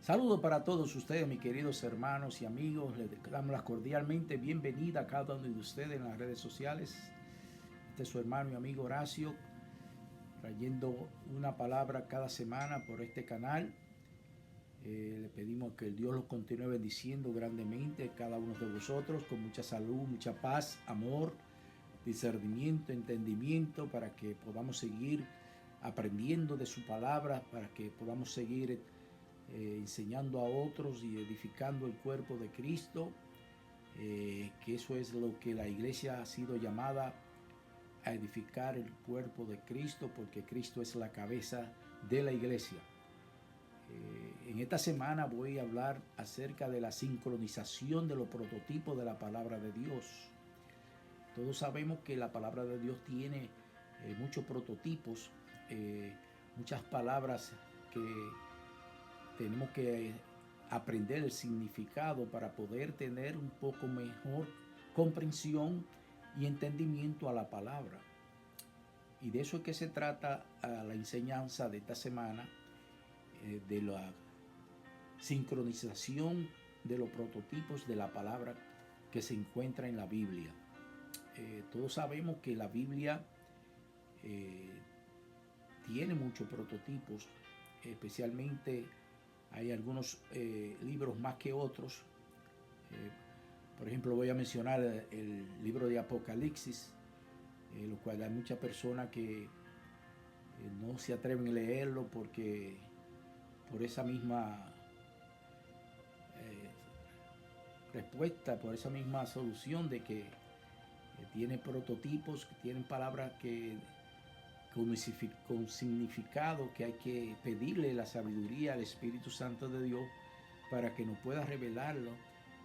Saludos para todos ustedes, mis queridos hermanos y amigos. Les damos la cordialmente bienvenida a cada uno de ustedes en las redes sociales. Este es su hermano y amigo Horacio, trayendo una palabra cada semana por este canal. Le pedimos que el Dios los continúe bendiciendo grandemente a cada uno de vosotros, con mucha salud, mucha paz, amor, discernimiento, entendimiento, para que podamos seguir aprendiendo de su palabra, para que podamos seguir enseñando a otros y edificando el cuerpo de Cristo, que eso es lo que la iglesia ha sido llamada a edificar, el cuerpo de Cristo, porque Cristo es la cabeza de la iglesia. En esta semana voy a hablar acerca de la sincronización de los prototipos de la palabra de Dios. Todos sabemos que la palabra de Dios tiene muchos prototipos, muchas palabras que tenemos que aprender el significado para poder tener un poco mejor comprensión y entendimiento a la palabra. Y de eso es que se trata la enseñanza de esta semana, de la sincronización de los prototipos de la palabra que se encuentra en la Biblia. Todos sabemos que la Biblia tiene muchos prototipos, especialmente hay algunos libros más que otros. Por ejemplo, voy a mencionar el libro de Apocalipsis, lo cual hay muchas personas que no se atreven a leerlo porque por esa misma respuesta, por esa misma solución de que tiene prototipos, que tienen palabras que con significado, que hay que pedirle la sabiduría al Espíritu Santo de Dios para que nos pueda revelarlo,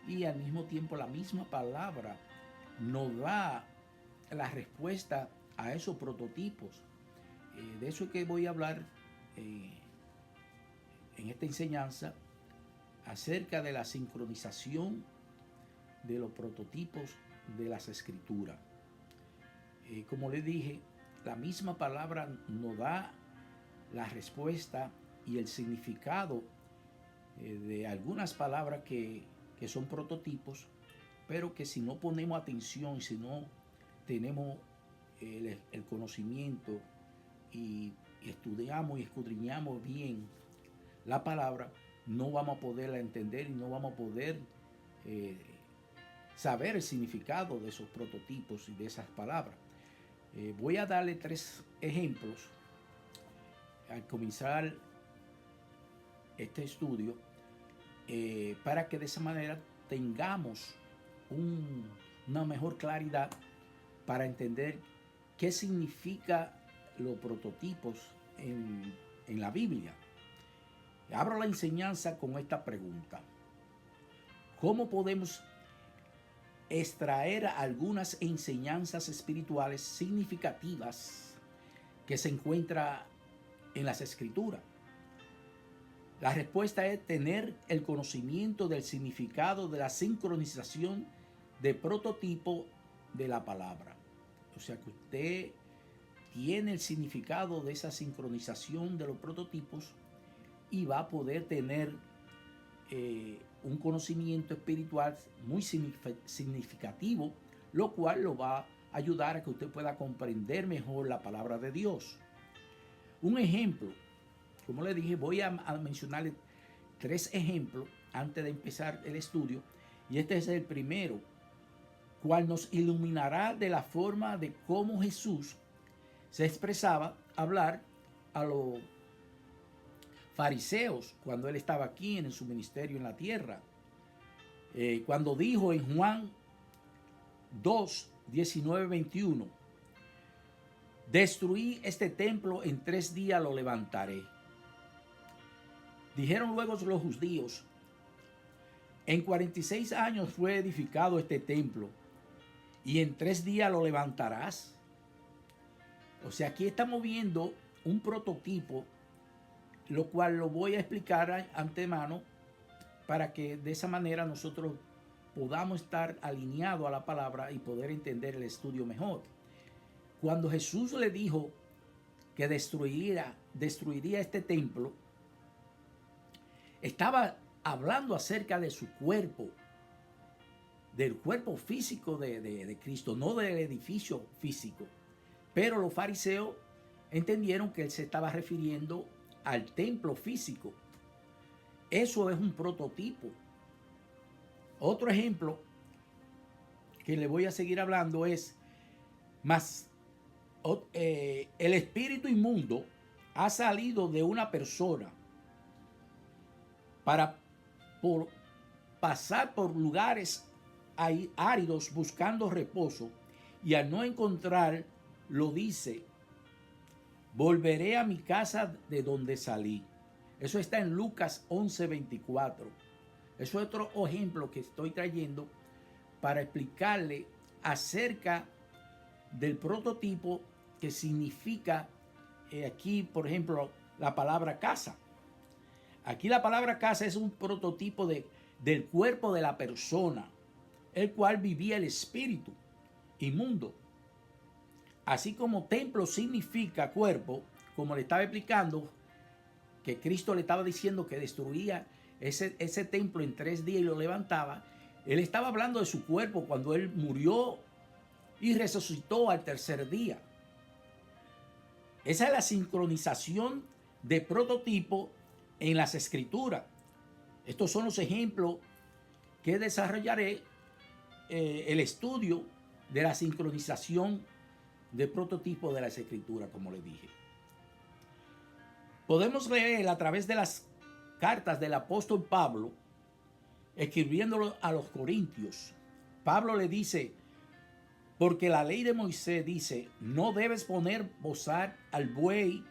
y al mismo tiempo la misma palabra nos da la respuesta a esos prototipos. De eso es que voy a hablar en esta enseñanza, acerca de la sincronización de los prototipos de las Escrituras. Como les dije, la misma palabra nos da la respuesta y el significado de algunas palabras que son prototipos, pero que si no ponemos atención, si no tenemos el conocimiento y estudiamos y escudriñamos bien la palabra, no vamos a poderla entender y no vamos a poder saber el significado de esos prototipos y de esas palabras. Voy a darle 3 ejemplos al comenzar este estudio, para que de esa manera tengamos una mejor claridad para entender qué significa los prototipos en la Biblia. Abro la enseñanza con esta pregunta: ¿cómo podemos extraer algunas enseñanzas espirituales significativas que se encuentran en las Escrituras? La respuesta es tener el conocimiento del significado de la sincronización de prototipo de la palabra. O sea que usted tiene el significado de esa sincronización de los prototipos y va a poder tener un conocimiento espiritual muy significativo, lo cual lo va a ayudar a que usted pueda comprender mejor la palabra de Dios. Un ejemplo, como le dije, voy a mencionarle 3 ejemplos antes de empezar el estudio, y este es el primero, cual nos iluminará de la forma de cómo Jesús se expresaba hablar a los fariseos cuando él estaba aquí en su ministerio en la tierra. Cuando dijo en Juan 2, 19, 21, destruí este templo, en 3 días lo levantaré. Dijeron luego los judíos, en 46 años fue edificado este templo y en 3 días lo levantarás. O sea, aquí estamos viendo un prototipo, lo cual lo voy a explicar antemano para que de esa manera nosotros podamos estar alineados a la palabra y poder entender el estudio mejor. Cuando Jesús le dijo que destruiría este templo, estaba hablando acerca de su cuerpo, del cuerpo físico de Cristo, no del edificio físico. Pero los fariseos entendieron que él se estaba refiriendo al templo físico. Eso es un prototipo. Otro ejemplo que le voy a seguir hablando es, el espíritu inmundo ha salido de una persona para pasar por lugares áridos buscando reposo, y al no encontrar, lo dice: volveré a mi casa de donde salí. Eso está en Lucas 11:24. Eso es otro ejemplo que estoy trayendo para explicarle acerca del prototipo que significa aquí, por ejemplo, la palabra casa. Aquí la palabra casa es un prototipo del cuerpo de la persona, el cual vivía el espíritu inmundo. Así como templo significa cuerpo, como le estaba explicando, que Cristo le estaba diciendo que destruía ese templo en 3 días y lo levantaba. Él estaba hablando de su cuerpo cuando él murió y resucitó al 3er día. Esa es la sincronización de prototipo en las escrituras. Estos son los ejemplos que desarrollaré el estudio de la sincronización de prototipo de las escrituras, como les dije. Podemos leer a través de las cartas del apóstol Pablo, escribiéndolo a los Corintios. Pablo le dice: porque la ley de Moisés dice, no debes poner bozal al buey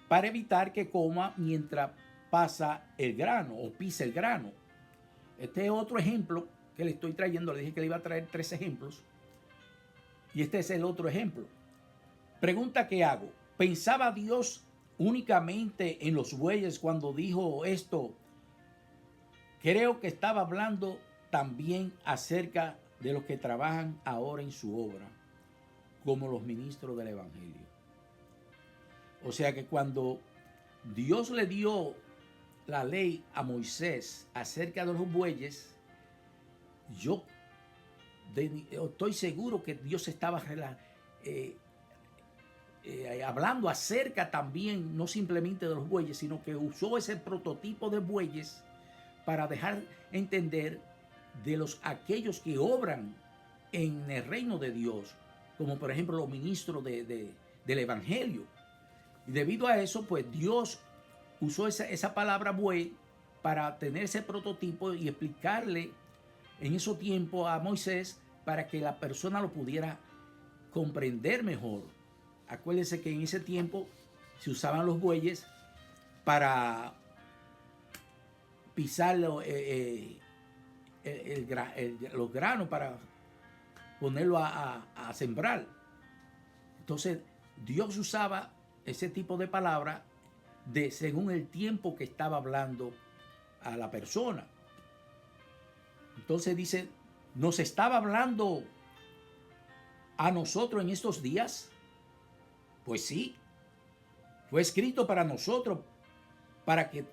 para evitar que coma mientras pasa el grano o pisa el grano. Este es otro ejemplo que le estoy trayendo. Le dije que le iba a traer 3 ejemplos. Y este es el otro ejemplo. Pregunta que hago: ¿pensaba Dios únicamente en los bueyes cuando dijo esto? Creo que estaba hablando también acerca de los que trabajan ahora en su obra, como los ministros del Evangelio. O sea que cuando Dios le dio la ley a Moisés acerca de los bueyes, yo estoy seguro que Dios estaba hablando acerca también, no simplemente de los bueyes, sino que usó ese prototipo de bueyes para dejar entender de aquellos que obran en el reino de Dios, como por ejemplo los ministros del Evangelio. Y debido a eso, pues Dios usó esa palabra buey para tener ese prototipo y explicarle en ese tiempo a Moisés para que la persona lo pudiera comprender mejor. Acuérdense que en ese tiempo se usaban los bueyes para pisar los granos, para ponerlo a sembrar. Entonces Dios usaba ese tipo de palabra según el tiempo que estaba hablando a la persona. Entonces dice, ¿nos estaba hablando a nosotros en estos días? Pues sí, fue escrito para nosotros, para que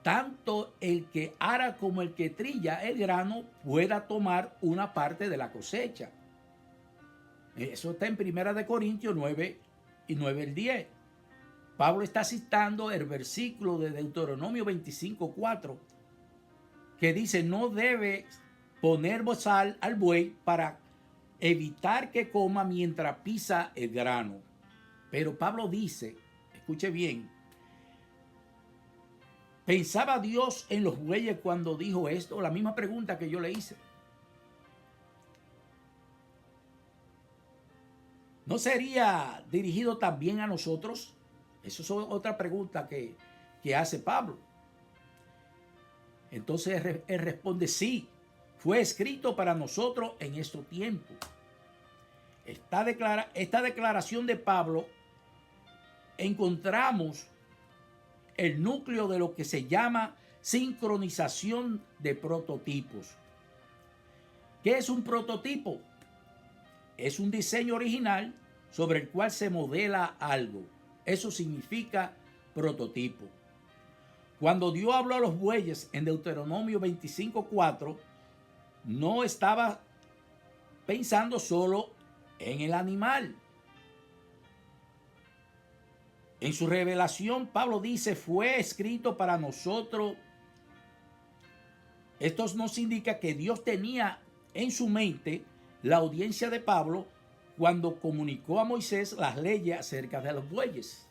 tanto el que ara como el que trilla el grano pueda tomar una parte de la cosecha. Eso está en 1 Corintios 9 y 9 el 10. Pablo está citando el versículo de Deuteronomio 25:4, que dice: no debe poner bozal al buey para evitar que coma mientras pisa el grano. Pero Pablo dice, escuche bien, ¿pensaba Dios en los bueyes cuando dijo esto? La misma pregunta que yo le hice. ¿No sería dirigido también a nosotros? Esa es otra pregunta que hace Pablo. Entonces él responde: sí, fue escrito para nosotros en estos tiempos. Esta declaración de Pablo, encontramos el núcleo de lo que se llama sincronización de prototipos. ¿Qué es un prototipo? Es un diseño original sobre el cual se modela algo. Eso significa prototipo. Cuando Dios habló a los bueyes en Deuteronomio 25:4, no estaba pensando solo en el animal. En su revelación, Pablo dice, fue escrito para nosotros. Esto nos indica que Dios tenía en su mente la audiencia de Pablo cuando comunicó a Moisés las leyes acerca de los bueyes.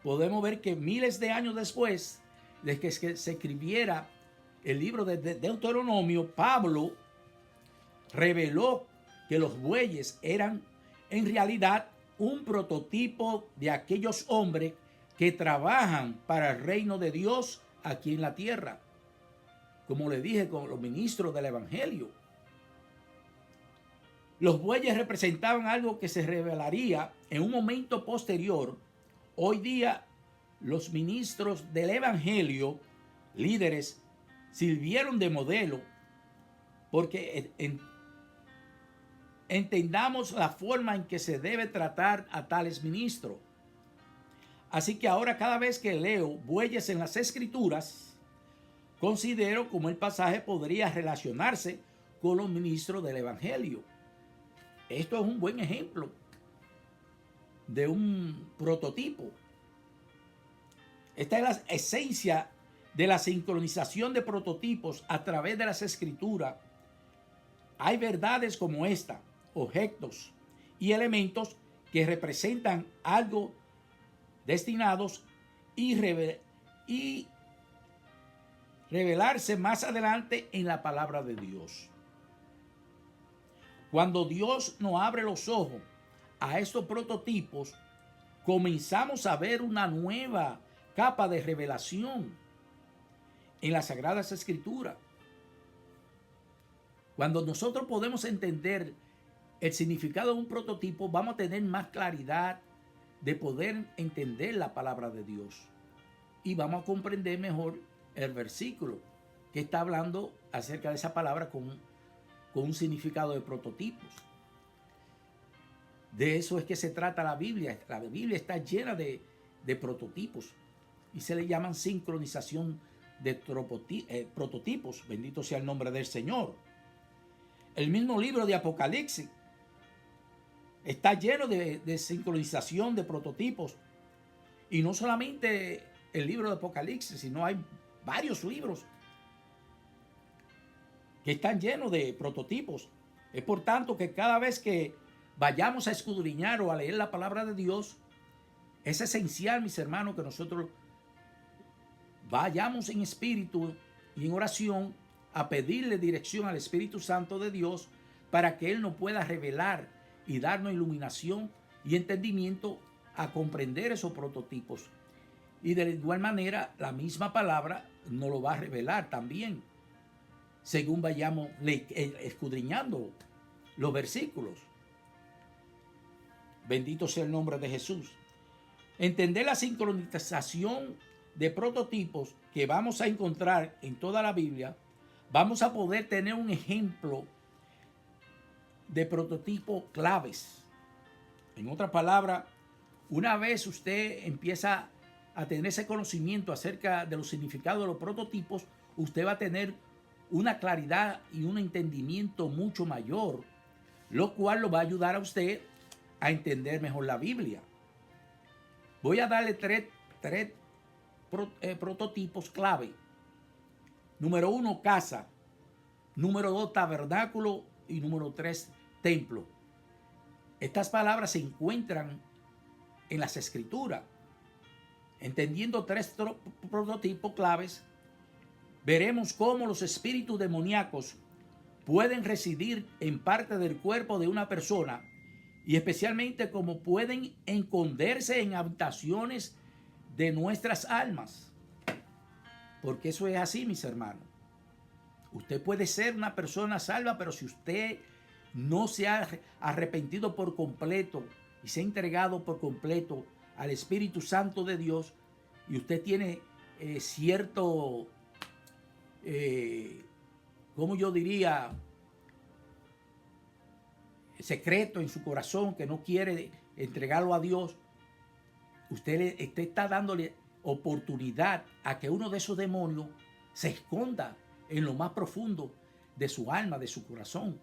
Podemos ver que miles de años después de que se escribiera el libro de Deuteronomio, Pablo reveló que los bueyes eran en realidad un prototipo de aquellos hombres que trabajan para el reino de Dios aquí en la tierra. Como le dije con los ministros del Evangelio. Los bueyes representaban algo que se revelaría en un momento posterior. Hoy día los ministros del Evangelio, líderes, sirvieron de modelo porque entendamos la forma en que se debe tratar a tales ministros. Así que ahora cada vez que leo bueyes en las Escrituras, considero cómo el pasaje podría relacionarse con los ministros del Evangelio. Esto es un buen ejemplo de un prototipo. Esta es la esencia de la sincronización de prototipos a través de las Escrituras. Hay verdades como esta, objetos y elementos que representan algo destinados y revelarse más adelante en la palabra de Dios. Cuando Dios nos abre los ojos a estos prototipos, comenzamos a ver una nueva capa de revelación en las Sagradas Escrituras. Cuando nosotros podemos entender el significado de un prototipo, vamos a tener más claridad de poder entender la palabra de Dios. Y vamos a comprender mejor el versículo que está hablando acerca de esa palabra con un significado de prototipos. De eso es que se trata la Biblia. La Biblia está llena de prototipos y se le llaman sincronización de prototipos. Bendito sea el nombre del Señor. El mismo libro de Apocalipsis está lleno de sincronización de prototipos. Y no solamente el libro de Apocalipsis, sino hay varios libros que están llenos de prototipos. Es por tanto que cada vez que vayamos a escudriñar o a leer la palabra de Dios, es esencial, mis hermanos, que nosotros vayamos en espíritu y en oración a pedirle dirección al Espíritu Santo de Dios para que Él nos pueda revelar y darnos iluminación y entendimiento a comprender esos prototipos. Y de igual manera, la misma palabra nos lo va a revelar también, según vayamos escudriñando los versículos. Bendito sea el nombre de Jesús. Entender la sincronización de prototipos que vamos a encontrar en toda la Biblia, vamos a poder tener un ejemplo de prototipos claves. En otras palabras, una vez usted empieza a tener ese conocimiento acerca de los significados de los prototipos, usted va a tener una claridad y un entendimiento mucho mayor, lo cual lo va a ayudar a usted a entender mejor la Biblia. Voy a darle tres prototipos clave. Número 1, casa. Número 2, tabernáculo. Y número 3, templo. Estas palabras se encuentran en las Escrituras. Entendiendo tres prototipos claves, veremos cómo los espíritus demoníacos pueden residir en parte del cuerpo de una persona y especialmente cómo pueden esconderse en habitaciones de nuestras almas. Porque eso es así, mis hermanos. Usted puede ser una persona salva, pero si usted no se ha arrepentido por completo y se ha entregado por completo al Espíritu Santo de Dios, y usted tiene cierto, ¿cómo yo diría?, secreto en su corazón que no quiere entregarlo a Dios, usted está dándole oportunidad a que uno de esos demonios se esconda en lo más profundo de su alma, de su corazón.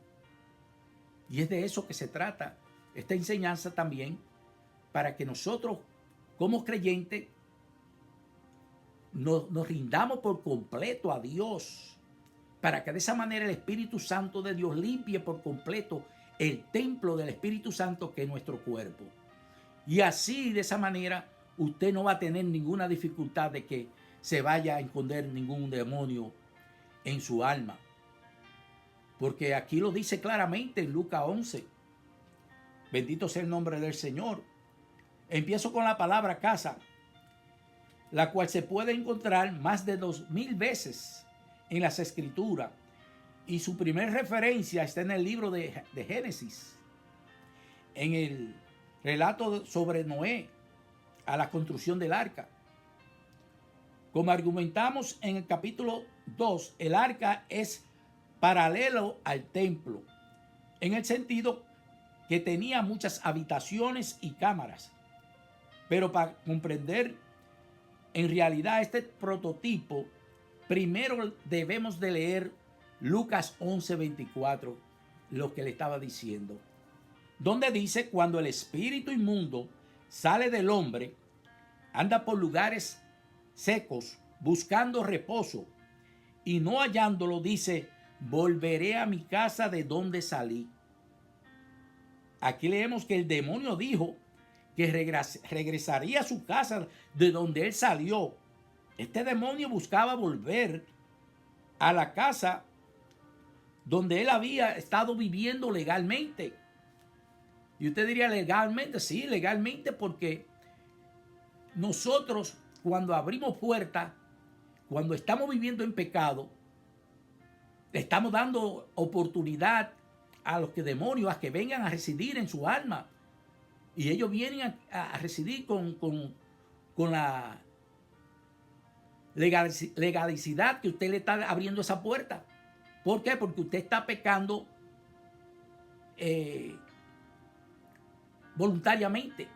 Y es de eso que se trata esta enseñanza también, para que nosotros como creyentes nos rindamos por completo a Dios, para que de esa manera el Espíritu Santo de Dios limpie por completo el templo del Espíritu Santo, que es nuestro cuerpo. Y así, de esa manera, usted no va a tener ninguna dificultad de que se vaya a esconder ningún demonio en su alma. Porque aquí lo dice claramente en Lucas 11. Bendito sea el nombre del Señor. Empiezo con la palabra casa, la cual se puede encontrar más de 2000 veces en las Escrituras. Y su primer referencia está en el libro de Génesis, en el relato sobre Noé, a la construcción del arca. Como argumentamos en el capítulo 2, el arca es paralelo al templo, en el sentido que tenía muchas habitaciones y cámaras. Pero para comprender en realidad este prototipo, primero debemos de leer Lucas 11:24, lo que le estaba diciendo, donde dice: cuando el espíritu inmundo sale del hombre, anda por lugares secos buscando reposo, y no hallándolo, dice: volveré a mi casa de donde salí. Aquí leemos que el demonio dijo que regresaría a su casa de donde él salió. Este demonio buscaba volver a la casa donde él había estado viviendo legalmente. Y usted diría, legalmente, sí, legalmente, porque nosotros, cuando abrimos puertas, cuando estamos viviendo en pecado, le estamos dando oportunidad a los demonios a que vengan a residir en su alma. Y ellos vienen a residir con la legalidad que usted le está abriendo esa puerta. ¿Por qué? Porque usted está pecando voluntariamente.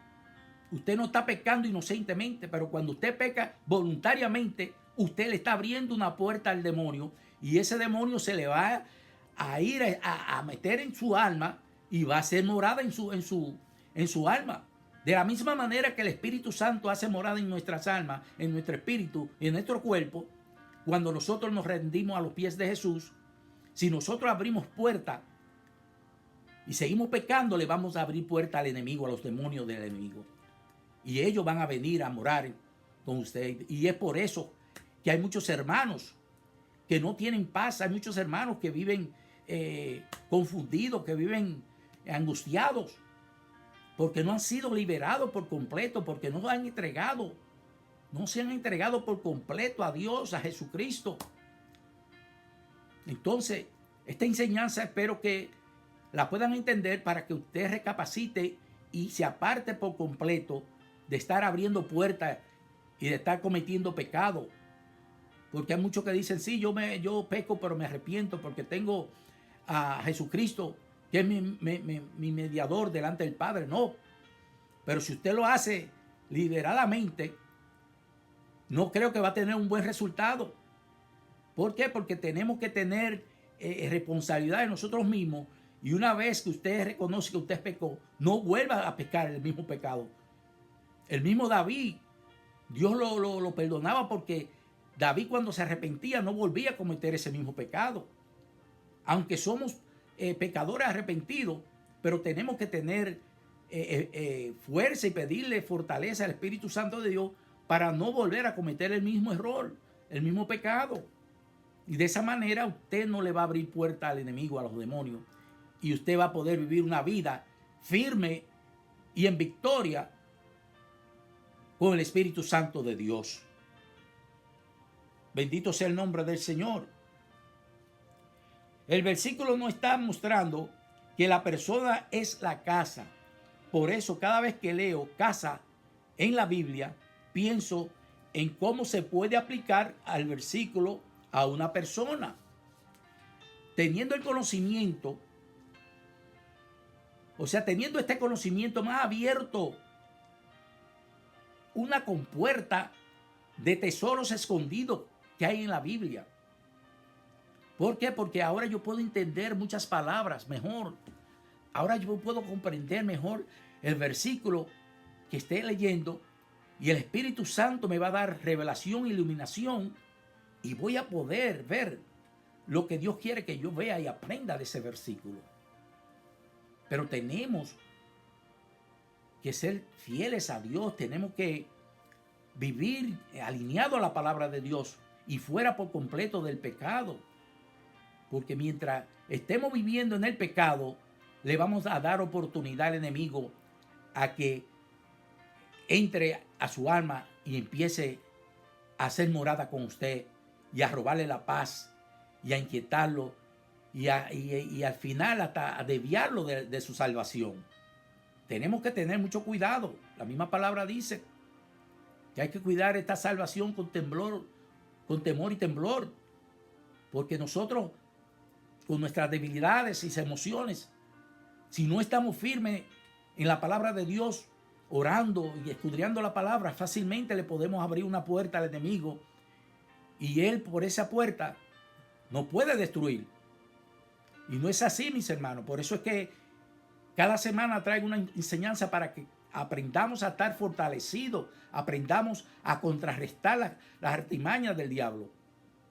Usted no está pecando inocentemente, pero cuando usted peca voluntariamente, usted le está abriendo una puerta al demonio, y ese demonio se le va a ir a meter en su alma y va a hacer morada en su alma. De la misma manera que el Espíritu Santo hace morada en nuestras almas, en nuestro espíritu y en nuestro cuerpo, cuando nosotros nos rendimos a los pies de Jesús, si nosotros abrimos puerta y seguimos pecando, le vamos a abrir puerta al enemigo, a los demonios del enemigo. Y ellos van a venir a morar con usted. Y es por eso que hay muchos hermanos que no tienen paz. Hay muchos hermanos que viven confundidos, que viven angustiados, porque no han sido liberados por completo, porque no se han entregado por completo a Dios, a Jesucristo. Entonces, esta enseñanza espero que la puedan entender, para que usted recapacite y se aparte por completo de estar abriendo puertas y de estar cometiendo pecado. Porque hay muchos que dicen, sí, yo peco, pero me arrepiento porque tengo a Jesucristo, que es mi mediador delante del Padre. No, pero si usted lo hace liberadamente, no creo que va a tener un buen resultado. ¿Por qué? Porque tenemos que tener responsabilidad de nosotros mismos, y una vez que usted reconoce que usted pecó, no vuelva a pecar el mismo pecado. El mismo David, Dios lo perdonaba, porque David, cuando se arrepentía, no volvía a cometer ese mismo pecado. Aunque somos pecadores arrepentidos, pero tenemos que tener fuerza y pedirle fortaleza al Espíritu Santo de Dios para no volver a cometer el mismo error, el mismo pecado. Y de esa manera usted no le va a abrir puerta al enemigo, a los demonios, y usted va a poder vivir una vida firme y en victoria con el Espíritu Santo de Dios. Bendito sea el nombre del Señor. El versículo nos está mostrando que la persona es la casa. Por eso, cada vez que leo casa en la Biblia, pienso en cómo se puede aplicar al versículo a una persona. Teniendo el conocimiento, o sea, teniendo este conocimiento más abierto, una compuerta de tesoros escondidos que hay en la Biblia. ¿Por qué? Porque ahora yo puedo entender muchas palabras mejor. Ahora yo puedo comprender mejor el versículo que esté leyendo y el Espíritu Santo me va a dar revelación, iluminación y voy a poder ver lo que Dios quiere que yo vea y aprenda de ese versículo. Pero tenemos que ser fieles a Dios, tenemos que vivir alineado a la palabra de Dios y fuera por completo del pecado. Porque mientras estemos viviendo en el pecado, le vamos a dar oportunidad al enemigo a que entre a su alma y empiece a hacer morada con usted y a robarle la paz y a inquietarlo y al final hasta a desviarlo de su salvación. Tenemos que tener mucho cuidado. La misma palabra dice que hay que cuidar esta salvación con temor y temblor, porque nosotros con nuestras debilidades y emociones, si no estamos firmes en la palabra de Dios, orando y escudriñando la palabra, fácilmente le podemos abrir una puerta al enemigo y él por esa puerta nos puede destruir. Y no es así, mis hermanos. Por eso es que cada semana traigo una enseñanza para que aprendamos a estar fortalecidos, aprendamos a contrarrestar las artimañas del diablo,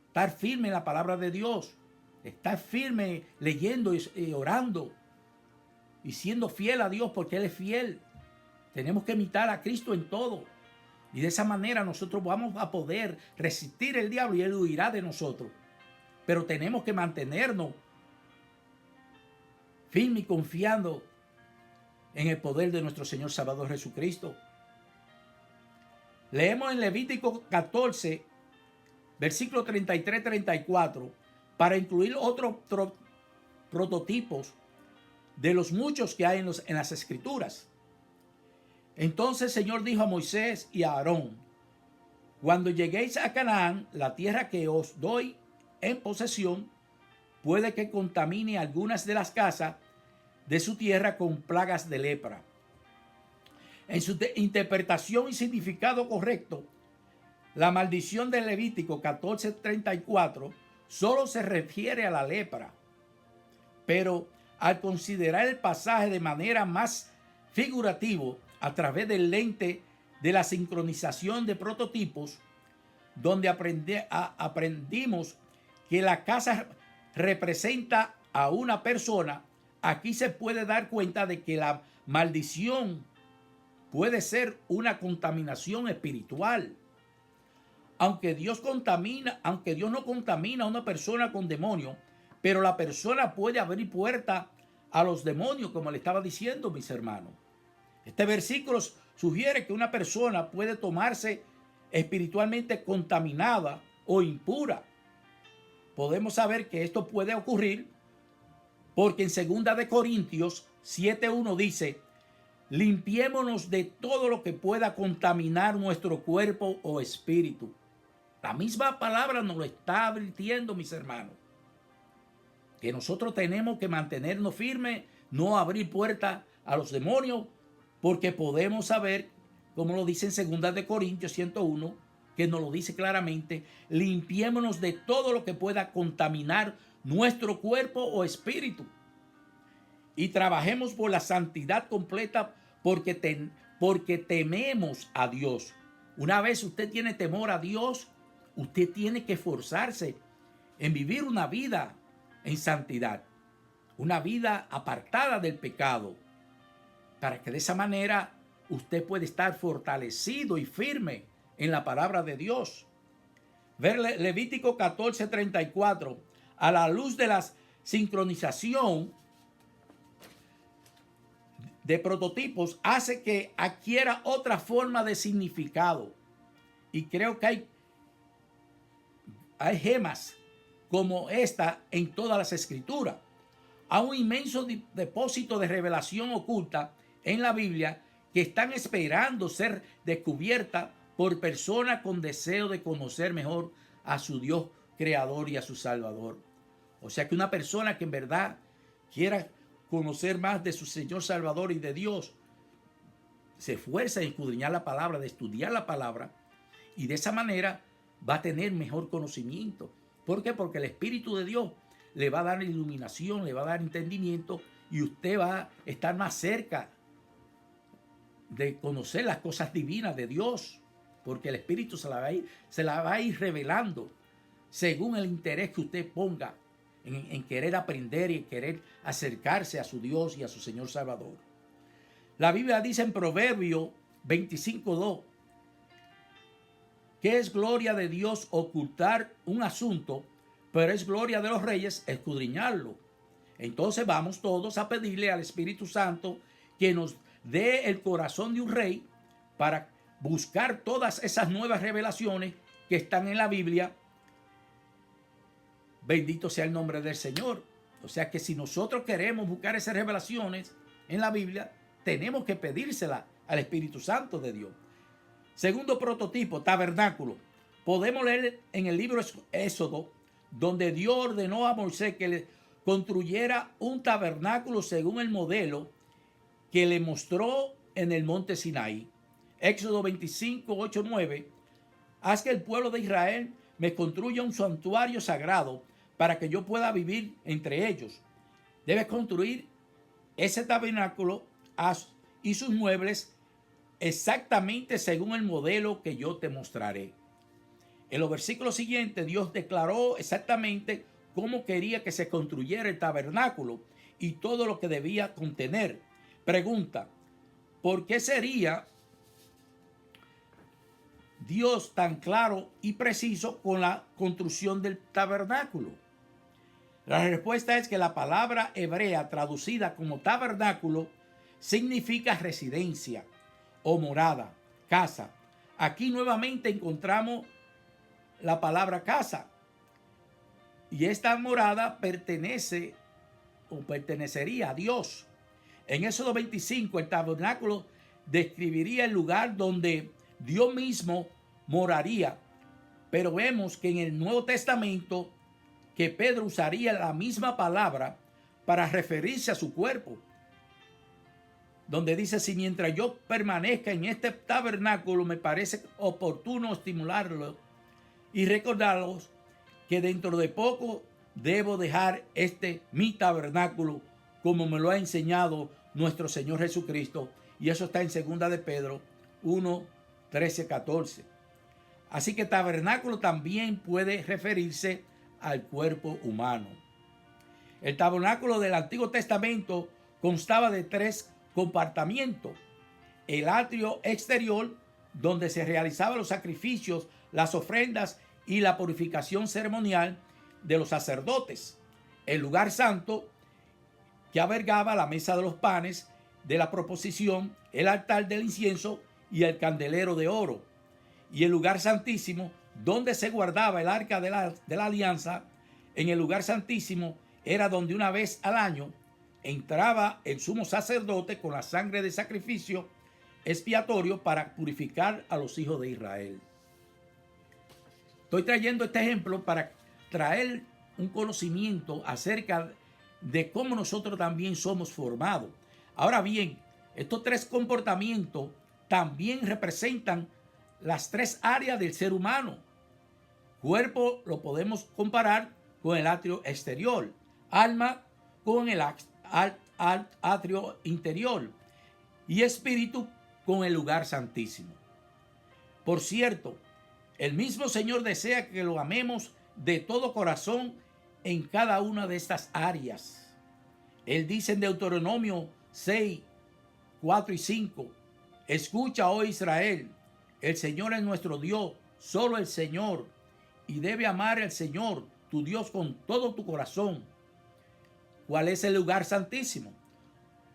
estar firme en la palabra de Dios, estar firme leyendo y orando y siendo fiel a Dios porque Él es fiel. Tenemos que imitar a Cristo en todo. Y de esa manera nosotros vamos a poder resistir el diablo y Él huirá de nosotros. Pero tenemos que mantenernos firmes y confiando en el poder de nuestro Señor Salvador Jesucristo. Leemos en Levítico 14, versículos 33-34, para incluir otros prototipos de los muchos que hay en las Escrituras. Entonces el Señor dijo a Moisés y a Aarón: cuando lleguéis a Canaán, la tierra que os doy en posesión, puede que contamine algunas de las casas de su tierra con plagas de lepra. En su interpretación y significado correcto, la maldición de Levítico 14:34 solo se refiere a la lepra. Pero al considerar el pasaje de manera más figurativa, a través del lente de la sincronización de prototipos, donde aprendimos que la casa representa a una persona, aquí se puede dar cuenta de que la maldición puede ser una contaminación espiritual. Aunque Dios no contamina a una persona con demonios, pero la persona puede abrir puerta a los demonios, como le estaba diciendo, mis hermanos. Este versículo sugiere que una persona puede tomarse espiritualmente contaminada o impura. Podemos saber que esto puede ocurrir porque en 2 Corintios 7:1 dice: limpiémonos de todo lo que pueda contaminar nuestro cuerpo o espíritu. La misma palabra nos lo está advirtiendo, mis hermanos, que nosotros tenemos que mantenernos firmes, no abrir puertas a los demonios, porque podemos saber, como lo dice en 2 Corintios 101, que nos lo dice claramente: limpiémonos de todo lo que pueda contaminar nuestro cuerpo o espíritu. Y trabajemos por la santidad completa porque tememos a Dios. Una vez usted tiene temor a Dios, usted tiene que esforzarse en vivir una vida en santidad, una vida apartada del pecado, para que de esa manera usted pueda estar fortalecido y firme en la palabra de Dios. Ver Levítico 14:34 a la luz de la sincronización de prototipos hace que adquiera otra forma de significado. Y creo que hay gemas como esta en todas las escrituras. Hay un inmenso depósito de revelación oculta en la Biblia que están esperando ser descubiertas por personas con deseo de conocer mejor a su Dios creador y a su Salvador. O sea que una persona que en verdad quiera conocer más de su Señor Salvador y de Dios, se esfuerza en escudriñar la palabra, de estudiar la palabra Y de esa manera va a tener mejor conocimiento. ¿Por qué? Porque el Espíritu de Dios le va a dar iluminación, le va a dar entendimiento y usted va a estar más cerca de conocer las cosas divinas de Dios, porque el Espíritu se la va a ir revelando según el interés que usted ponga en querer aprender y en querer acercarse a su Dios y a su Señor Salvador. La Biblia dice en Proverbio 25:2 que es gloria de Dios ocultar un asunto, pero es gloria de los reyes escudriñarlo. Entonces vamos todos a pedirle al Espíritu Santo que nos dé el corazón de un rey para buscar todas esas nuevas revelaciones que están en la Biblia. Bendito sea el nombre del Señor. O sea que si nosotros queremos buscar esas revelaciones en la Biblia, tenemos que pedírsela al Espíritu Santo de Dios. Segundo prototipo, tabernáculo. Podemos leer en el libro Éxodo, donde Dios ordenó a Moisés que le construyera un tabernáculo según el modelo que le mostró en el monte Sinaí. Éxodo 25, 8, 9. Haz que el pueblo de Israel me construya un santuario sagrado para que yo pueda vivir entre ellos. Debes construir ese tabernáculo y sus muebles exactamente según el modelo que yo te mostraré. En los versículos siguientes, Dios declaró exactamente cómo quería que se construyera el tabernáculo y todo lo que debía contener. Pregunta, ¿por qué sería Dios tan claro y preciso con la construcción del tabernáculo? La respuesta es que la palabra hebrea traducida como tabernáculo significa residencia o morada, casa. Aquí nuevamente encontramos la palabra casa. Y esta morada pertenece o pertenecería a Dios. En Éxodo 25, el tabernáculo describiría el lugar donde Dios mismo moraría. Pero vemos que en el Nuevo Testamento que Pedro usaría la misma palabra para referirse a su cuerpo, donde dice, si mientras yo permanezca en este tabernáculo me parece oportuno estimularlo y recordarlos que dentro de poco debo dejar mi tabernáculo como me lo ha enseñado nuestro Señor Jesucristo, y eso está en 2 de Pedro 1, 13, 14. Así que tabernáculo también puede referirse al cuerpo humano. El tabernáculo del Antiguo Testamento constaba de 3 compartimientos: el atrio exterior, donde se realizaban los sacrificios, las ofrendas y la purificación ceremonial de los sacerdotes; el lugar santo, que albergaba la mesa de los panes de la proposición, el altar del incienso y el candelero de oro; y el lugar santísimo, donde se guardaba el arca de la alianza. En el lugar santísimo era donde una vez al año entraba el sumo sacerdote con la sangre de sacrificio expiatorio para purificar a los hijos de Israel. Estoy trayendo este ejemplo para traer un conocimiento acerca de cómo nosotros también somos formados. Ahora bien, estos 3 comportamientos también representan las 3 áreas del ser humano. Cuerpo lo podemos comparar con el atrio exterior, alma con el atrio interior y espíritu con el lugar santísimo. Por cierto, el mismo Señor desea que lo amemos de todo corazón en cada una de estas áreas. Él dice en Deuteronomio 6, 4 y 5, escucha, oh Israel, el Señor es nuestro Dios, solo el Señor, y debe amar al Señor, tu Dios, con todo tu corazón. ¿Cuál es el lugar santísimo?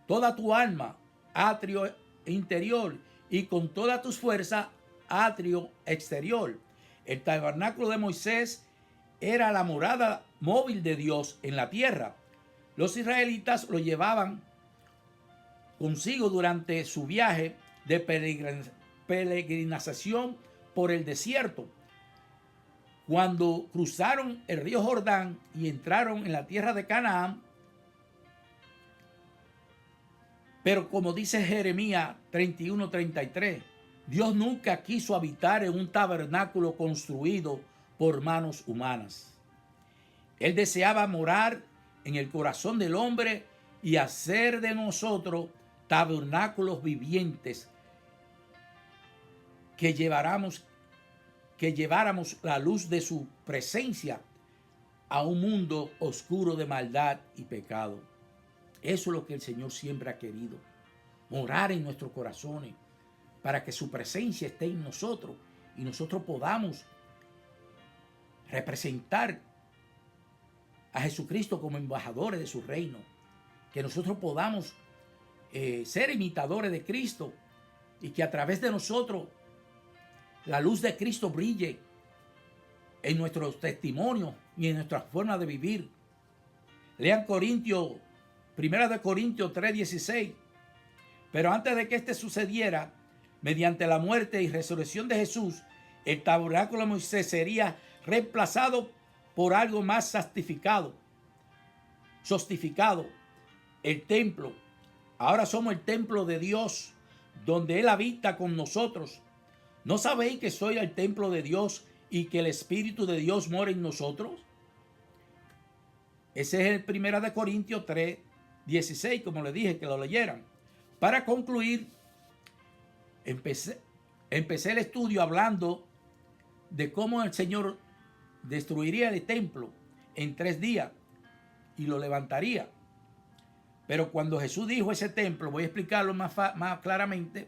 Toda tu alma, atrio interior, y con todas tus fuerzas, atrio exterior. El tabernáculo de Moisés era la morada móvil de Dios en la tierra. Los israelitas lo llevaban consigo durante su viaje de peregrinación por el desierto. Cuando cruzaron el río Jordán y entraron en la tierra de Canaán, pero como dice Jeremías 31:33, Dios nunca quiso habitar en un tabernáculo construido por manos humanas. Él deseaba morar en el corazón del hombre y hacer de nosotros tabernáculos vivientes que lleváramos la luz de su presencia a un mundo oscuro de maldad y pecado. Eso es lo que el Señor siempre ha querido, morar en nuestros corazones, para que su presencia esté en nosotros y nosotros podamos representar a Jesucristo como embajadores de su reino, que nosotros podamos ser imitadores de Cristo y que a través de nosotros la luz de Cristo brille en nuestros testimonios y en nuestra forma de vivir. Lean Primera de Corintios 3:16. Pero antes de que este sucediera, mediante la muerte y resurrección de Jesús, el tabernáculo de Moisés sería reemplazado por algo más santificado, el templo. Ahora somos el templo de Dios, donde Él habita con nosotros. ¿No sabéis que soy el templo de Dios y que el Espíritu de Dios mora en nosotros? Ese es el 1 de Corintios 3:16, como le dije, que lo leyeran. Para concluir, empecé el estudio hablando de cómo el Señor destruiría el templo en 3 días y lo levantaría. Pero cuando Jesús dijo ese templo, voy a explicarlo más claramente,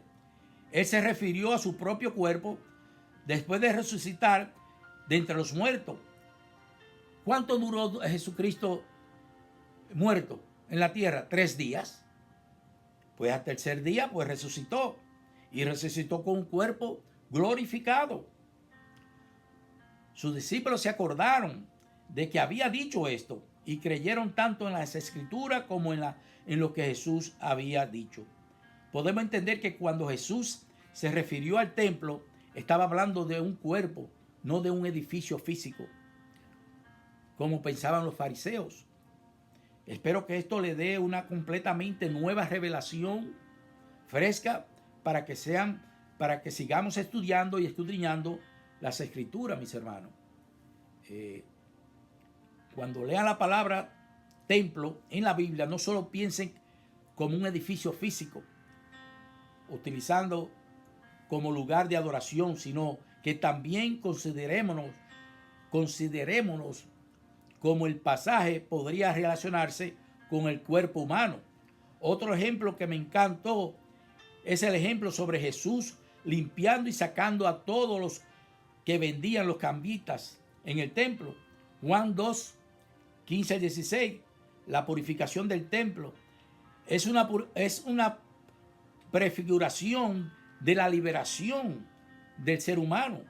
Él se refirió a su propio cuerpo después de resucitar de entre los muertos. ¿Cuánto duró Jesucristo muerto en la tierra? 3 días. Pues al tercer día, pues resucitó. Y resucitó con un cuerpo glorificado. Sus discípulos se acordaron de que había dicho esto y creyeron tanto en las Escrituras como en lo que Jesús había dicho. Podemos entender que cuando Jesús se refirió al templo, estaba hablando de un cuerpo, no de un edificio físico, como pensaban los fariseos. Espero que esto le dé una completamente nueva revelación fresca para que sigamos estudiando y escudriñando las Escrituras, mis hermanos. Cuando lean la palabra templo en la Biblia, no solo piensen como un edificio físico, utilizando como lugar de adoración, sino que también considerémonos como el pasaje podría relacionarse con el cuerpo humano. Otro ejemplo que me encantó es el ejemplo sobre Jesús limpiando y sacando a todos los que vendían los cambitas en el templo. Juan 2:15-16. La purificación del templo es una prefiguración de la liberación del ser humano.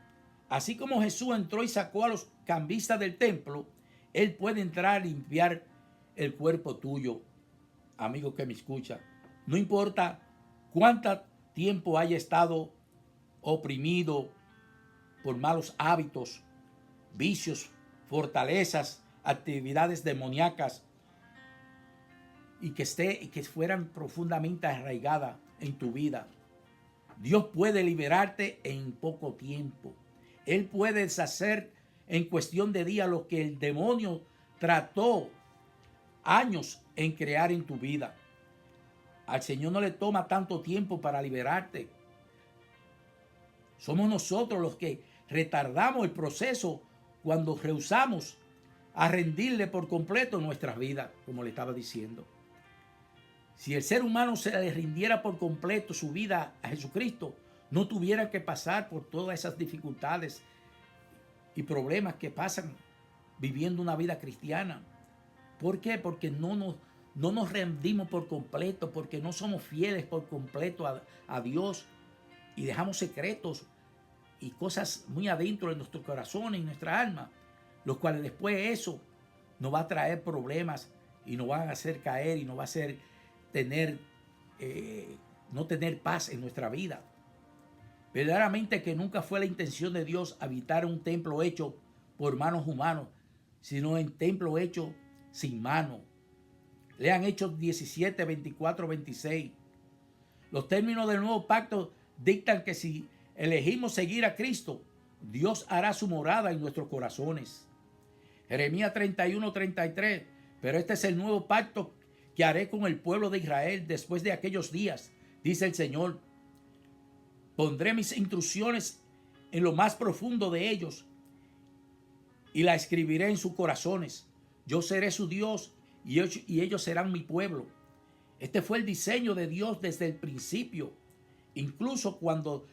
Así como Jesús entró y sacó a los cambistas del templo, Él puede entrar a limpiar el cuerpo tuyo, amigo que me escucha. No importa cuánto tiempo haya estado oprimido por malos hábitos, vicios, fortalezas, actividades demoníacas y que fueran profundamente arraigadas en tu vida. Dios puede liberarte en poco tiempo. Él puede deshacer en cuestión de días lo que el demonio trató años en crear en tu vida. Al Señor no le toma tanto tiempo para liberarte. Somos nosotros los que retardamos el proceso cuando rehusamos a rendirle por completo nuestras vidas, como le estaba diciendo. Si el ser humano se le rindiera por completo su vida a Jesucristo, no tuviera que pasar por todas esas dificultades y problemas que pasan viviendo una vida cristiana. ¿Por qué? Porque no nos rendimos por completo, porque no somos fieles por completo a Dios y dejamos secretos y cosas muy adentro de nuestro corazón y nuestra alma, los cuales después eso nos va a traer problemas y nos van a hacer caer y nos va a hacer no tener paz en nuestra vida. Verdaderamente que nunca fue la intención de Dios habitar un templo hecho por manos humanos, sino en templo hecho sin mano. Lean Hechos 17, 24, 26. Los términos del nuevo pacto dictan que si elegimos seguir a Cristo, Dios hará su morada en nuestros corazones. Jeremías 31:33. Pero este es el nuevo pacto que haré con el pueblo de Israel después de aquellos días, dice el Señor. Pondré mis instrucciones en lo más profundo de ellos y la escribiré en sus corazones. Yo seré su Dios y ellos serán mi pueblo. Este fue el diseño de Dios desde el principio. Incluso cuando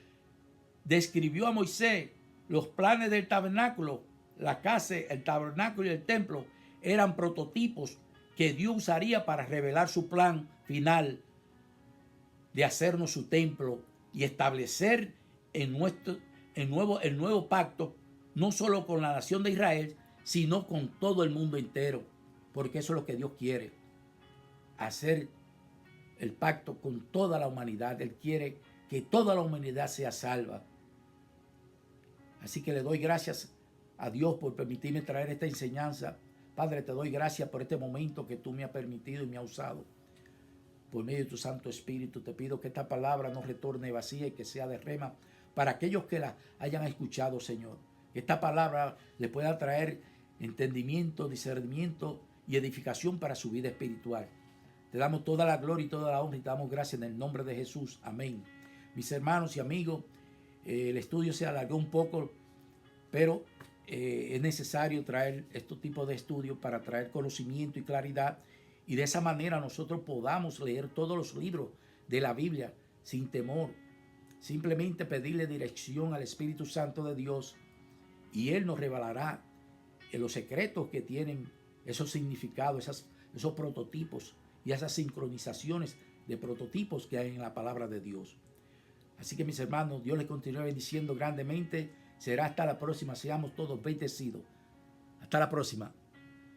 describió a Moisés los planes del tabernáculo, la casa, el tabernáculo y el templo eran prototipos que Dios usaría para revelar su plan final de hacernos su templo y establecer el nuevo pacto, no solo con la nación de Israel, sino con todo el mundo entero, porque eso es lo que Dios quiere, hacer el pacto con toda la humanidad. Él quiere que toda la humanidad sea salva. Así que le doy gracias a Dios por permitirme traer esta enseñanza. Padre, te doy gracias por este momento que tú me has permitido y me has usado. Por medio de tu Santo Espíritu, te pido que esta palabra no retorne vacía y que sea de rema para aquellos que la hayan escuchado, Señor. Que esta palabra le pueda traer entendimiento, discernimiento y edificación para su vida espiritual. Te damos toda la gloria y toda la honra y te damos gracias en el nombre de Jesús. Amén. Mis hermanos y amigos, el estudio se alargó un poco, pero es necesario traer estos tipos de estudios para traer conocimiento y claridad, y de esa manera nosotros podamos leer todos los libros de la Biblia sin temor. Simplemente pedirle dirección al Espíritu Santo de Dios y Él nos revelará los secretos que tienen esos significados, esos prototipos y esas sincronizaciones de prototipos que hay en la palabra de Dios. Así que mis hermanos, Dios les continúe bendiciendo grandemente. Será hasta la próxima. Seamos todos bendecidos. Hasta la próxima.